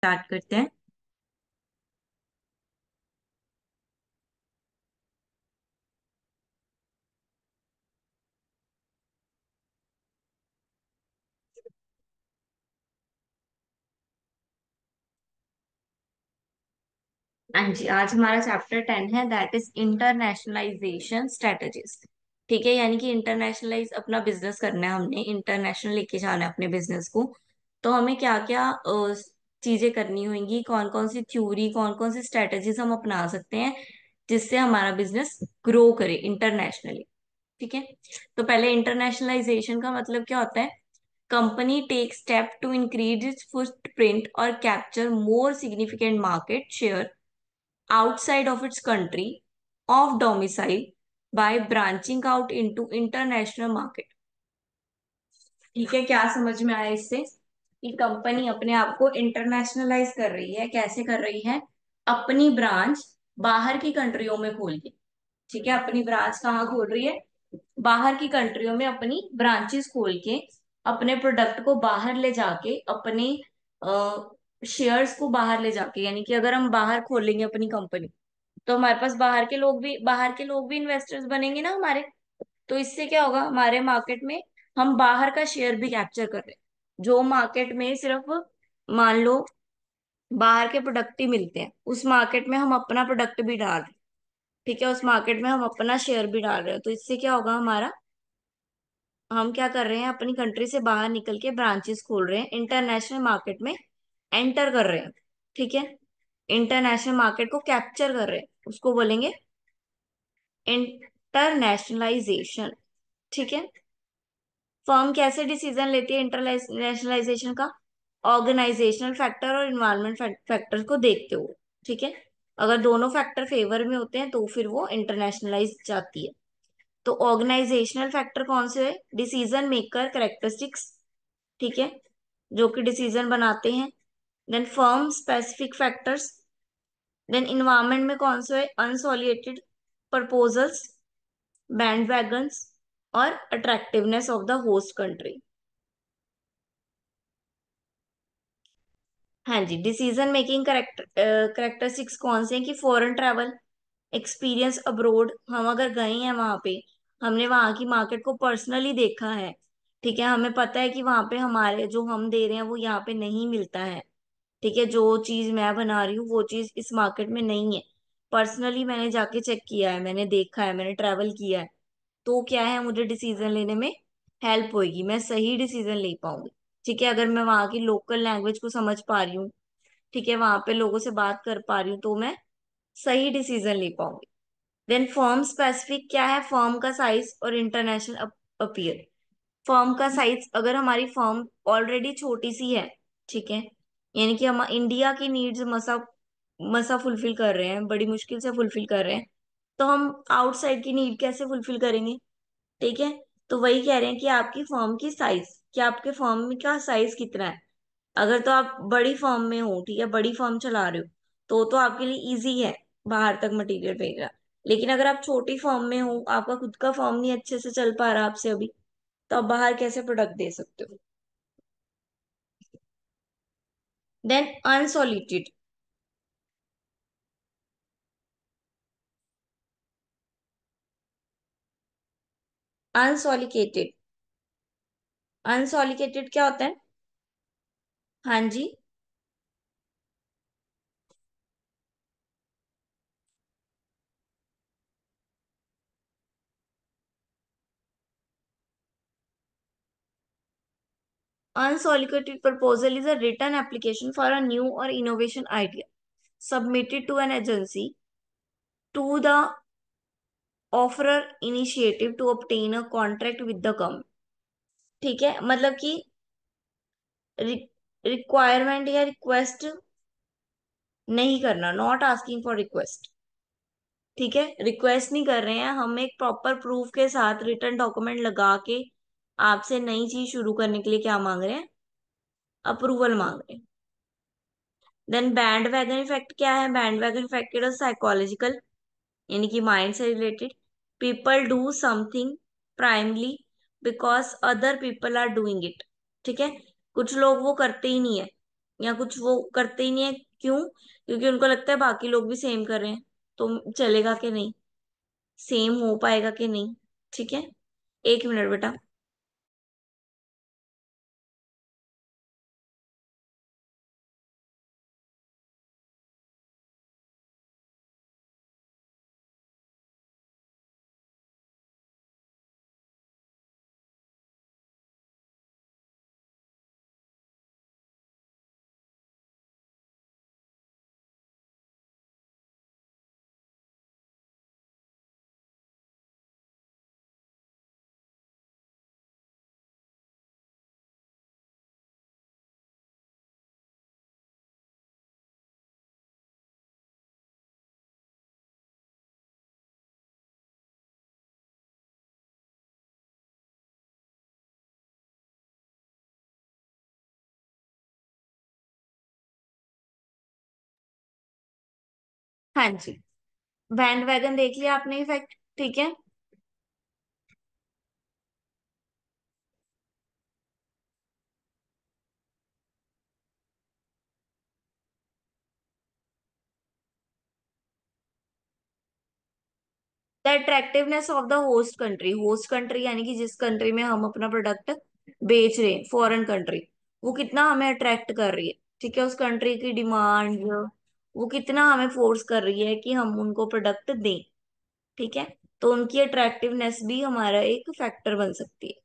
Start करते हैं। हाँ जी, आज हमारा चैप्टर 10 है, दैट इज इंटरनेशनलाइजेशन स्ट्रेटजीज। ठीक है, यानी कि इंटरनेशनलाइज अपना बिजनेस करना है, हमने इंटरनेशनल लेके जाना है अपने बिजनेस को। तो हमें क्या क्या चीजें करनी होंगी, कौन कौन सी थ्योरी, कौन कौन सी स्ट्रेटजीज हम अपना सकते हैं जिससे हमारा बिजनेस ग्रो करे इंटरनेशनली। ठीक है, तो पहले इंटरनेशनलाइजेशन का मतलब क्या होता है? Company take step to increase its footprint और capture more significant market share outside of its country of domicile by branching out into international market। ठीक है, क्या समझ में आया इससे? कि कंपनी अपने आप को इंटरनेशनलाइज कर रही है, कैसे कर रही है? अपनी ब्रांच बाहर की कंट्रियों में खोल के। ठीक है, अपनी ब्रांच कहाँ खोल रही है? बाहर की कंट्रियों में अपनी ब्रांचेस खोल के अपने प्रोडक्ट को बाहर ले जाके, अपने शेयर्स को बाहर ले जाके, यानी कि अगर हम बाहर खोलेंगे अपनी कंपनी तो हमारे पास बाहर के लोग भी इन्वेस्टर्स बनेंगे ना हमारे। तो इससे क्या होगा? हमारे मार्केट में हम बाहर का शेयर भी कैप्चर कर रहे हैं। जो मार्केट में सिर्फ मान लो बाहर के प्रोडक्ट ही मिलते हैं, उस मार्केट में हम अपना प्रोडक्ट भी डाल रहे हैं। ठीक है, उस मार्केट में हम अपना शेयर भी डाल रहे हैं। तो इससे क्या होगा हमारा? हम क्या कर रहे हैं? अपनी कंट्री से बाहर निकल के ब्रांचेस खोल रहे हैं, इंटरनेशनल मार्केट में एंटर कर रहे हैं। ठीक है, इंटरनेशनल मार्केट को कैप्चर कर रहे हैं, उसको बोलेंगे इंटरनेशनलाइजेशन। ठीक है, फर्म कैसे डिसीजन लेती है इंटरनेशनलाइजेशन का? ऑर्गेनाइजेशनल फैक्टर और इन्वायरमेंट फैक्टर को देखते हुए। ठीक है, अगर दोनों फैक्टर फेवर में होते हैं तो फिर वो इंटरनेशनलाइज जाती है। तो ऑर्गेनाइजेशनल फैक्टर कौन से है? Decision maker characteristics. ठीक है, जो कि डिसीजन बनाते हैं। Then firm specific factors. Then environment में कौन से है? अनसोलिएटेड प्रपोजल्स, बैंड वैगन्स और attractiveness of the host country. हाँ जी, डिसीजन मेकिंग करेक्टरिस्टिक्स कौन से हैं? कि फॉरेन ट्रैवल, एक्सपीरियंस अब्रोड, हम अगर गए हैं वहां पे, हमने वहां की मार्केट को पर्सनली देखा है। ठीक है, हमें पता है कि वहां पे हमारे जो हम दे रहे हैं वो यहाँ पे नहीं मिलता है। ठीक है, जो चीज मैं बना रही हूँ वो चीज इस मार्केट में नहीं है। पर्सनली मैंने जाके चेक किया है, मैंने देखा है, मैंने ट्रैवल किया है। तो क्या है, मुझे डिसीजन लेने में हेल्प होगी, मैं सही डिसीजन ले पाऊंगी। ठीक है, अगर मैं वहां की लोकल लैंग्वेज को समझ पा रही हूँ, ठीक है, वहां पे लोगों से बात कर पा रही हूँ, तो मैं सही डिसीजन ले पाऊंगी। देन फर्म स्पेसिफिक क्या है? फर्म का साइज और इंटरनेशनल अपीयर। फर्म का साइज, अगर हमारी फर्म ऑलरेडी छोटी सी है, ठीक है, यानी कि हम इंडिया की नीड्स मसा मसा फुलफिल कर रहे हैं, बड़ी मुश्किल से फुलफिल कर रहे हैं, तो हम आउटसाइड की नीड कैसे फुलफिल करेंगे? ठीक है, तो वही कह रहे हैं कि आपकी फर्म की साइज, कि आपके फर्म का साइज कितना है। अगर तो आप बड़ी फर्म में हो, ठीक है, बड़ी फर्म चला रहे हो, तो आपके लिए इजी है बाहर तक मटेरियल भेजना। लेकिन अगर आप छोटी फर्म में हो, आपका खुद का फर्म नहीं अच्छे से चल पा रहा आपसे अभी, तो आप बाहर कैसे प्रोडक्ट दे सकते हो? देन अनसॉलिटेड। अनसॉलिकेटेड, अनसॉलिकेटेड क्या होता है? हाँ जी, unsolicited proposal is a written application for a new or innovation idea submitted to an agency to the offerer initiative to obtain a contract with the company। ठीक है, मतलब कि रिक्वायरमेंट या रिक्वेस्ट नहीं करना, नॉट आस्किंग फॉर रिक्वेस्ट। ठीक है, request नहीं कर रहे हैं हम, एक प्रॉपर प्रूफ के साथ रिटर्न डॉक्यूमेंट लगा के आपसे नई चीज शुरू करने के लिए क्या मांग रहे हैं? अप्रूवल मांग रहे हैं। देन बैंड वैगन इफेक्ट क्या है? Bandwagon effect is psychological, यानी कि माइंड से related. People do something primarily because other people are doing it. ठीक है, कुछ लोग वो करते ही नहीं है, या कुछ वो करते ही नहीं है। क्यों? क्योंकि उनको लगता है बाकी लोग भी सेम कर रहे हैं, तो चलेगा कि नहीं, सेम हो पाएगा कि नहीं। ठीक है, एक मिनट बेटा। हाँ जी, बैंड वैगन देख लिया आपने इफेक्ट। ठीक है। The attractiveness of the host country, host country यानी कि जिस कंट्री में हम अपना प्रोडक्ट बेच रहे हैं, फॉरेन कंट्री, वो कितना हमें अट्रैक्ट कर रही है। ठीक है, उस कंट्री की डिमांड, वो कितना हमें फोर्स कर रही है कि हम उनको प्रोडक्ट दें। ठीक है, तो उनकी अट्रैक्टिवनेस भी हमारा एक फैक्टर बन सकती है।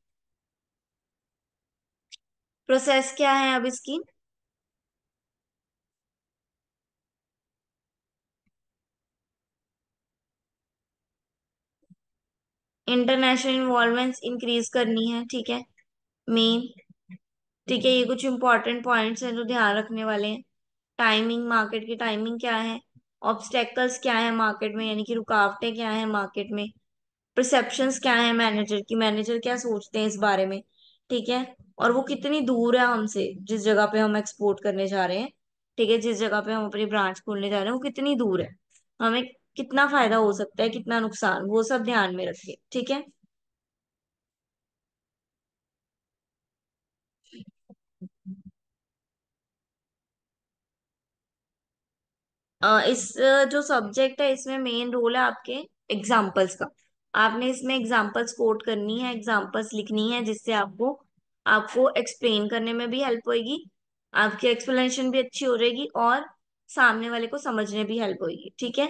प्रोसेस क्या है अब इसकी? इंटरनेशनल इन्वॉल्वमेंट इंक्रीज करनी है। ठीक है, मेन। ठीक है, ये कुछ इंपॉर्टेंट पॉइंट्स हैं जो ध्यान रखने वाले हैं। टाइमिंग, मार्केट की टाइमिंग क्या है, ऑब्स्टेकल्स क्या है मार्केट में, यानी कि रुकावटें क्या है मार्केट में, परसेप्शंस क्या है मैनेजर की, मैनेजर क्या सोचते हैं इस बारे में। ठीक है, और वो कितनी दूर है हमसे, जिस जगह पे हम एक्सपोर्ट करने जा रहे हैं। ठीक है, जिस जगह पे हम अपनी ब्रांच खोलने जा रहे हैं वो कितनी दूर है, हमें कितना फायदा हो सकता है, कितना नुकसान, वो सब ध्यान में रखिए। ठीक है। जो सब्जेक्ट है इसमें मेन रोल है आपके एग्जाम्पल्स का। आपने इसमें एग्जाम्पल्स कोट करनी है, एग्जाम्पल्स लिखनी है, जिससे आपको आपको एक्सप्लेन करने में भी हेल्प होगी, आपकी एक्सप्लेनेशन भी अच्छी हो जाएगी, और सामने वाले को समझने भी हेल्प होगी। ठीक है,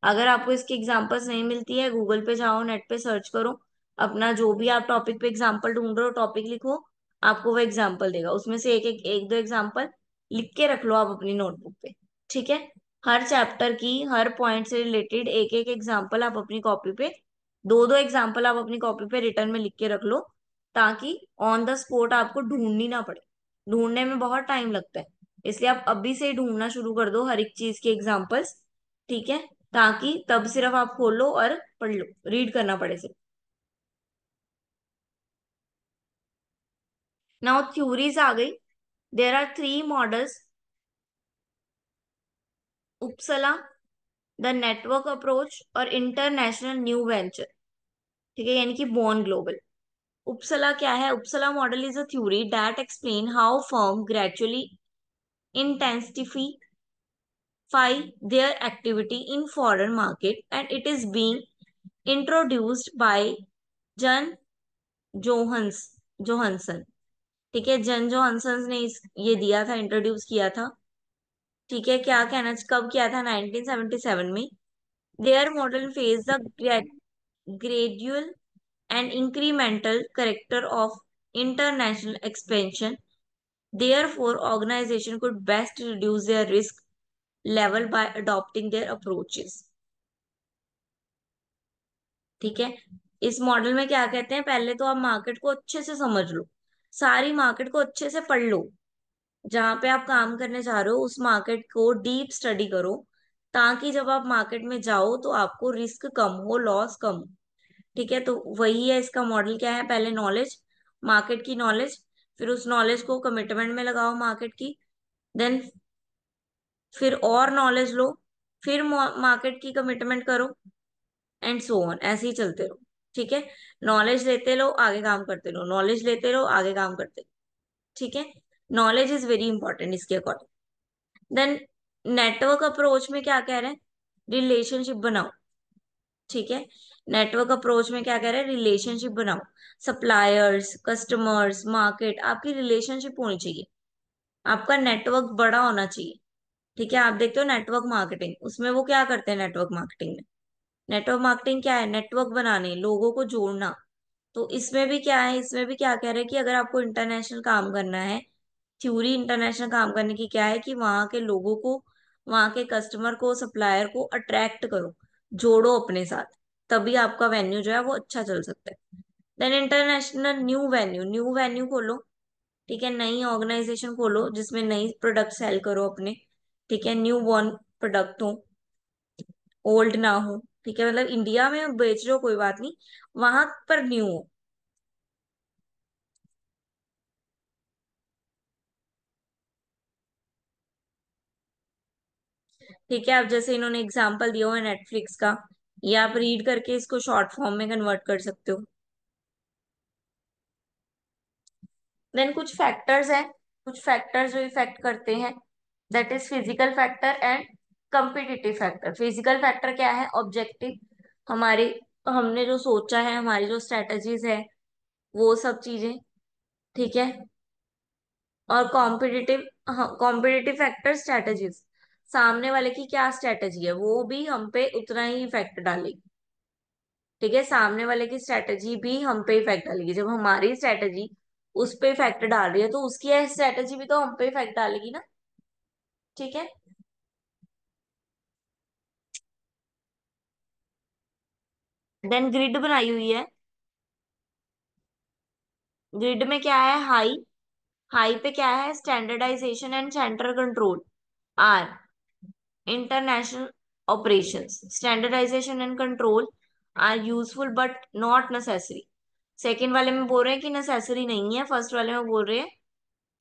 अगर आपको इसकी एग्जाम्पल्स नहीं मिलती है, गूगल पे जाओ, नेट पे सर्च करो, अपना जो भी आप टॉपिक पे एग्जाम्पल ढूंढ रहे हो टॉपिक लिखो, आपको वो एग्जाम्पल देगा, उसमें से एक दो एग्जाम्पल लिख के रख लो आप अपनी नोटबुक पे। ठीक है, हर चैप्टर की हर पॉइंट से रिलेटेड एक एक एग्जाम्पल आप अपनी कॉपी पे, दो दो एग्जाम्पल आप अपनी कॉपी पे रिटर्न में लिख के रख लो, ताकि ऑन द स्पॉट आपको ढूंढनी ना पड़े। ढूंढने में बहुत टाइम लगता है, इसलिए आप अभी से ही ढूंढना शुरू कर दो हर एक चीज की एग्जाम्पल्स। ठीक है, ताकि तब सिर्फ आप खोलो और पढ़ लो, रीड करना पड़े सिर्फ। नाउ थ्योरीज आ गई। There are three models: Uppsala, the network approach, और इंटरनेशनल न्यू वेंचर। ठीक है, यानी कि बॉर्न ग्लोबल। उपसला क्या है? Uppsala model is a theory that explain how firm gradually intensify their activity in foreign market, and it is being introduced by जन जोहन्स जोहन्सन। ठीक है, जन जोहन्सन ने ये दिया था, इंट्रोड्यूस किया था। ठीक है, क्या कहना, कब किया था? 1977 में। Their model phase the gradual and incremental character of international expansion. Therefore, organization could best reduce their risk level by adopting their approaches. ठीक है, इस मॉडल में क्या कहते हैं, पहले तो आप मार्केट को अच्छे से समझ लो, सारी मार्केट को अच्छे से पढ़ लो, जहां पे आप काम करने जा रहे हो उस मार्केट को डीप स्टडी करो, ताकि जब आप मार्केट में जाओ तो आपको रिस्क कम हो, लॉस कम हो। ठीक है, तो वही है इसका मॉडल। क्या है? पहले नॉलेज, मार्केट की नॉलेज, फिर उस नॉलेज को कमिटमेंट में लगाओ मार्केट की, देन फिर और नॉलेज लो, फिर मार्केट की कमिटमेंट करो, एंड सो ऑन, ऐसे ही चलते रहो। ठीक है, नॉलेज लेते रहो, आगे काम करते रहो, नॉलेज लेते रहो, आगे काम करते रहो। ठीक है, नॉलेज इज वेरी इंपॉर्टेंट इसके अकॉर्डिंग। देन नेटवर्क अप्रोच में क्या कह रहे हैं, रिलेशनशिप बनाओ। ठीक है, नेटवर्क अप्रोच में क्या कह रहे हैं, रिलेशनशिप बनाओ। सप्लायर्स, कस्टमर्स, मार्केट, आपकी रिलेशनशिप होनी चाहिए, आपका नेटवर्क बड़ा होना चाहिए। ठीक है, आप देखते हो नेटवर्क मार्केटिंग, उसमें वो क्या करते हैं नेटवर्क मार्केटिंग में, नेटवर्क मार्केटिंग क्या है, नेटवर्क बनाने, लोगों को जोड़ना। तो इसमें भी क्या है, इसमें भी क्या कह रहे हैं कि अगर आपको इंटरनेशनल काम करना है, थ्योरी इंटरनेशनल काम करने की क्या है कि वहां के लोगों को, वहां के कस्टमर को, सप्लायर को अट्रैक्ट करो, जोड़ो अपने साथ, तभी आपका वेन्यू जो है वो अच्छा चल सकता है। देन इंटरनेशनल न्यू वेन्यू खोलो। ठीक है, नई ऑर्गेनाइजेशन खोलो जिसमें नई प्रोडक्ट सेल करो अपने। ठीक है, न्यू बॉर्न प्रोडक्ट हो, ओल्ड ना हो। ठीक है, मतलब इंडिया में बेच रहे हो कोई बात नहीं, वहां पर न्यू हो। ठीक है, अब जैसे इन्होंने एग्जाम्पल दिया हुआ है नेटफ्लिक्स का, ये आप रीड करके इसको शॉर्ट फॉर्म में कन्वर्ट कर सकते हो। देन कुछ फैक्टर्स हैं, कुछ फैक्टर्स जो इफेक्ट करते हैं, that is physical factor and competitive factor. Physical factor क्या है, ऑब्जेक्टिव, हमारे, हमने जो सोचा है, हमारी जो स्ट्रेटजीज है, वो सब चीजें। ठीक है, और कॉम्पिटिटिव, हाँ कॉम्पिटिटिव फैक्टर स्ट्रेटजीज, सामने वाले की क्या स्ट्रेटजी है वो भी हम पे उतना ही इफेक्ट डालेगी। ठीक है, सामने वाले की स्ट्रेटजी भी हम पे इफेक्ट डालेगी, जब हमारी स्ट्रेटजी उस पे इफेक्ट डाल रही है तो उसकी स्ट्रेटजी भी तो हम पे इफेक्ट डालेगी ना। ठीक है, देन ग्रिड बनाई हुई है। ग्रिड में क्या है, हाई, हाई पे क्या है, standardization and central control are international operations, standardization and control are useful but not necessary। Second वाले में बोल रहे हैं कि नेसेसरी नहीं है, फर्स्ट वाले में बोल रहे हैं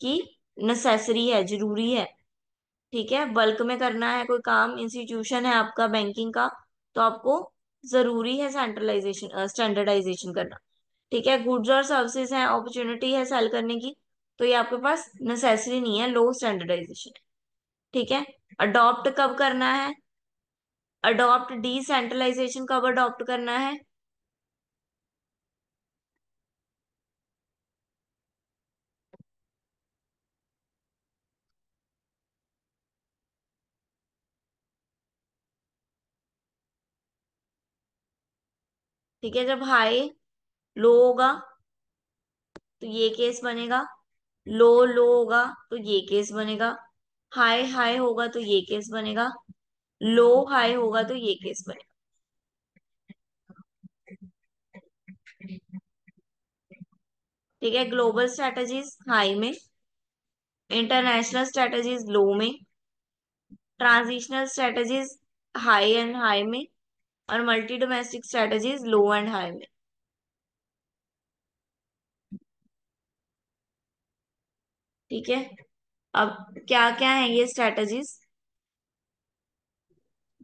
कि नेसेसरी है, जरूरी है। ठीक है, बल्क में करना है कोई काम, इंस्टीट्यूशन है आपका बैंकिंग का, तो आपको जरूरी है सेंट्रलाइजेशन, स्टैंडर्डाइजेशन करना। ठीक है, गुड्स और सर्विसेज है, अपॉर्चुनिटी है सेल करने की, तो ये आपके पास नेसेसरी नहीं है, लो स्टैंडर्डाइजेशन। ठीक है, अडॉप्ट कब करना है, अडॉप्ट डिसेंट्रलाइजेशन कब अडॉप्ट करना है, ठीक है, जब हाई लो होगा तो ये केस बनेगा, लो लो होगा तो ये केस बनेगा, हाई हाई होगा तो ये केस बनेगा, लो हाई होगा तो ये केस बनेगा। ठीक है, ग्लोबल स्ट्रेटजीज हाई में, इंटरनेशनल स्ट्रेटजीज लो में, transitional strategies high and high में, और multi domestic strategies low and high में। ठीक है, अब क्या क्या है ये स्ट्रेटजीज,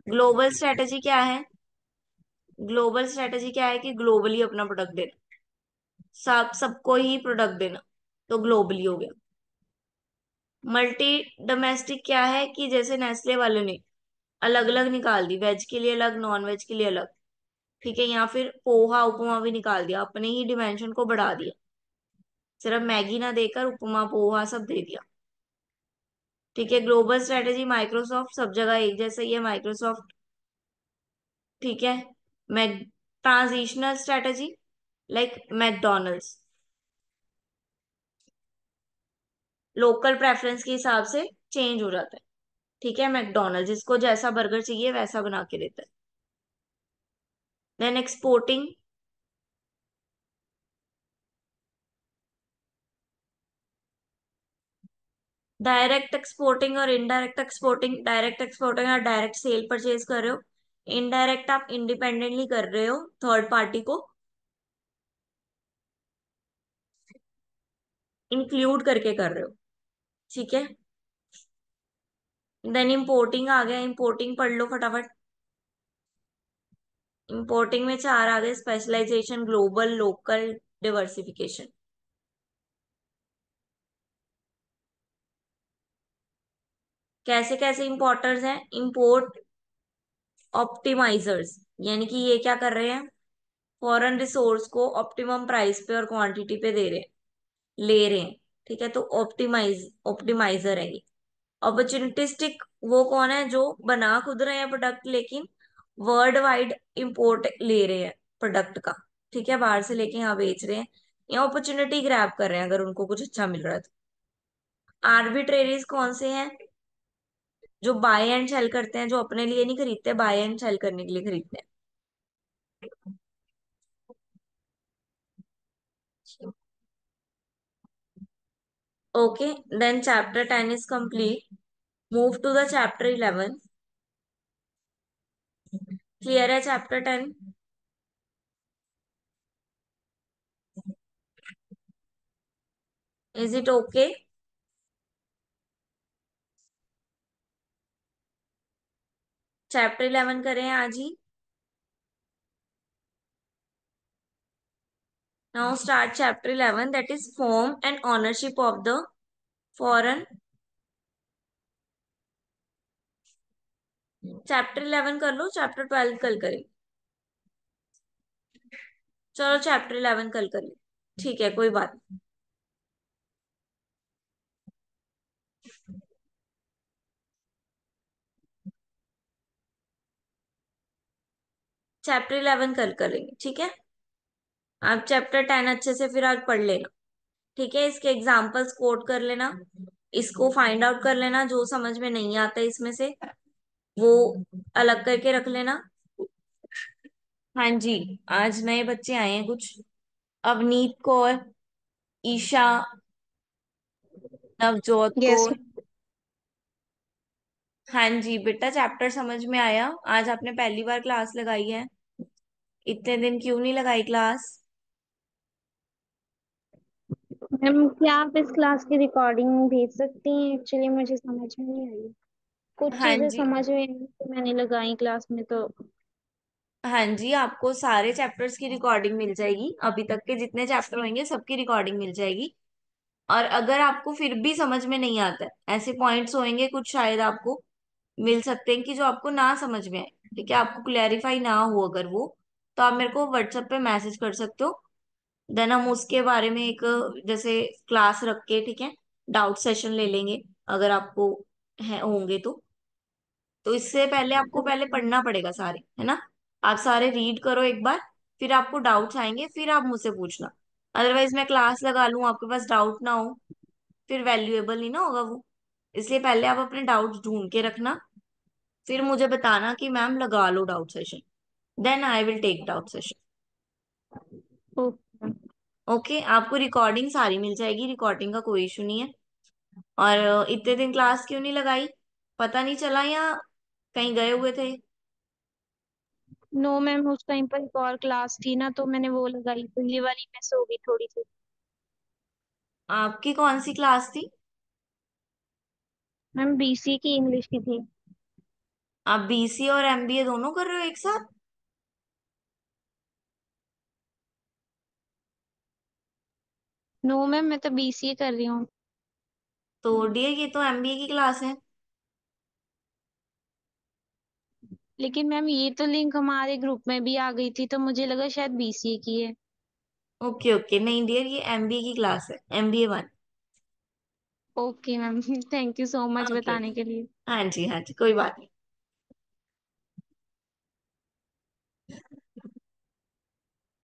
ग्लोबल स्ट्रेटजी क्या है, ग्लोबल स्ट्रेटजी क्या है कि ग्लोबली अपना प्रोडक्ट देना, सब सबको ही प्रोडक्ट देना, तो ग्लोबली हो गया। मल्टी डोमेस्टिक क्या है कि जैसे नेस्ले वाले ने अलग अलग निकाल दी, वेज के लिए अलग, नॉन वेज के लिए अलग। ठीक है, या फिर पोहा उपमा भी निकाल दिया, अपने ही डिमेंशन को बढ़ा दिया, सिर्फ मैगी ना देकर उपमा पोहा सब दे दिया। ठीक है, ग्लोबल स्ट्रेटेजी माइक्रोसॉफ्ट, सब जगह एक जैसा ही है माइक्रोसॉफ्ट। ठीक है, मैक transitional strategy like McDonald's, local preference के हिसाब से चेंज हो जाता है। ठीक है, मैकडोनल्ड जिसको जैसा बर्गर चाहिए वैसा बना के देता है। देन एक्सपोर्टिंग, डायरेक्ट एक्सपोर्टिंग और इनडायरेक्ट एक्सपोर्टिंग, डायरेक्ट एक्सपोर्टिंग और डायरेक्ट सेल परचेज कर रहे हो, इनडायरेक्ट आप इंडिपेंडेंटली कर रहे हो थर्ड पार्टी को इंक्लूड करके कर रहे हो। ठीक है, देन इंपोर्टिंग आ गया, इंपोर्टिंग पढ़ लो फटाफट। इंपोर्टिंग में चार आ गए, स्पेशलाइजेशन, ग्लोबल, लोकल, डिवर्सिफिकेशन। कैसे कैसे इंपोर्टर्स हैं? इंपोर्ट ऑप्टिमाइजर्स, यानी कि ये क्या कर रहे हैं? फॉरेन रिसोर्स को ऑप्टिमम प्राइस पे और क्वांटिटी पे दे रहे हैं, ले रहे हैं। ठीक है, तो ऑप्टिमाइजर है ये। अपॉर्चुनिटिस्टिक वो कौन है? जो बना खुद रहे हैं प्रोडक्ट, लेकिन वर्ल्ड वाइड इंपोर्ट ले रहे हैं प्रोडक्ट का। ठीक है, बाहर से लेके यहाँ बेच रहे हैं, या अपॉर्चुनिटी ग्रैब कर रहे हैं अगर उनको कुछ अच्छा मिल रहा है तो। आर्बिट्रेरीज कौन से हैं? जो बाय एंड सेल करते हैं, जो अपने लिए नहीं खरीदते, बाय एंड सेल करने के लिए खरीदते हैं। Okay, then chapter 10 is complete. Move to the chapter 11। Clear है chapter 10? Is it okay? Chapter 11 करें आज ही? Now start chapter 11, that is form and ownership of the foreign. Chapter 11 कर लो, चैप्टर 12 कल करें। चलो चैप्टर 11 कल कर ले, ठीक है, कोई बात नहीं। चैप्टर 11 कल करेंगे, ठीक है। आप चैप्टर 10 अच्छे से फिर आज पढ़ लेना। ठीक है, इसके एग्जाम्पल्स कोट कर लेना, इसको फाइंड आउट कर लेना, जो समझ में नहीं आता इसमें से वो अलग करके रख लेना। हाँ जी, आज नए बच्चे आए हैं कुछ। अवनीत कौर, ईशा, नवजोत यस। कौर। हाँ जी बेटा, चैप्टर समझ में आया? आज आपने पहली बार क्लास लगाई है, इतने दिन क्यों नहीं लगाई क्लास? मैम क्या आप इस क्लास की रिकॉर्डिंग भेज सकती हैं? एक्चुअली मुझे समझ में नहीं आई। कुछ हाँ चीजें जी, समझ में आई तो मैंने लगाई क्लास में तो। हाँ जी, आपको सारे चैप्टर्स की रिकॉर्डिंग मिल जाएगी, अभी तक के जितने चैप्टर होंगे सबकी रिकॉर्डिंग मिल जाएगी। और अगर आपको फिर भी समझ में नहीं आता है, ऐसे पॉइंट्स होंगे कुछ शायद आपको मिल सकते हैं कि जो आपको ना समझ में आए, ठीक है, आपको क्लैरिफाई ना हो अगर वो, तो आप मेरे को व्हाट्सएप पे मैसेज कर सकते हो। देन हम उसके बारे में एक जैसे क्लास रख के, ठीक है, डाउट सेशन ले लेंगे अगर आपको है होंगे तो इससे पहले आपको पहले ओके। पढ़ना पड़ेगा सारे, है ना। आप सारे रीड करो एक बार, फिर आपको डाउट्स आएंगे, फिर आप मुझसे पूछना। अदरवाइज मैं क्लास लगा लूं, आपके पास डाउट ना हो, फिर वैल्यूएबल नहीं ना होगा वो। इसलिए पहले आप अपने डाउट्स ढूंढ के रखना, फिर मुझे बताना कि मैम लगा लो doubt session, then I will take doubt session. Okay. Okay, आपको रिकॉर्डिंग सारी मिल जाएगी, रिकॉर्डिंग का कोई इशू नहीं है। और इतने दिन क्लास क्यों नहीं लगाई? पता नहीं चला या कहीं गए हुए थे? नो मैम, उस टाइम पर एक और क्लास थी ना तो मैंने वो लगाई, तो ये वाली मिस हो गई थोड़ी सी। आपकी कौन सी क्लास थी? मैम बीसी की इंग्लिश की थी। आप बीसी और एमबीए दोनों कर रहे हो एक साथ? नो मैम, मैं तो बीसीए कर रही हूँ। तो डियर, ये तो एमबीए की क्लास है। लेकिन मैम ये तो लिंक हमारे ग्रुप में भी आ गई थी तो मुझे लगा शायद बीसीए की है। ओके ओके, नहीं डियर, ये एमबीए की क्लास है, MBA 1। Okay ma'am. Thank you so much okay बताने ओके, के लिए। हाँ जी हाँ जी, कोई बात नहीं।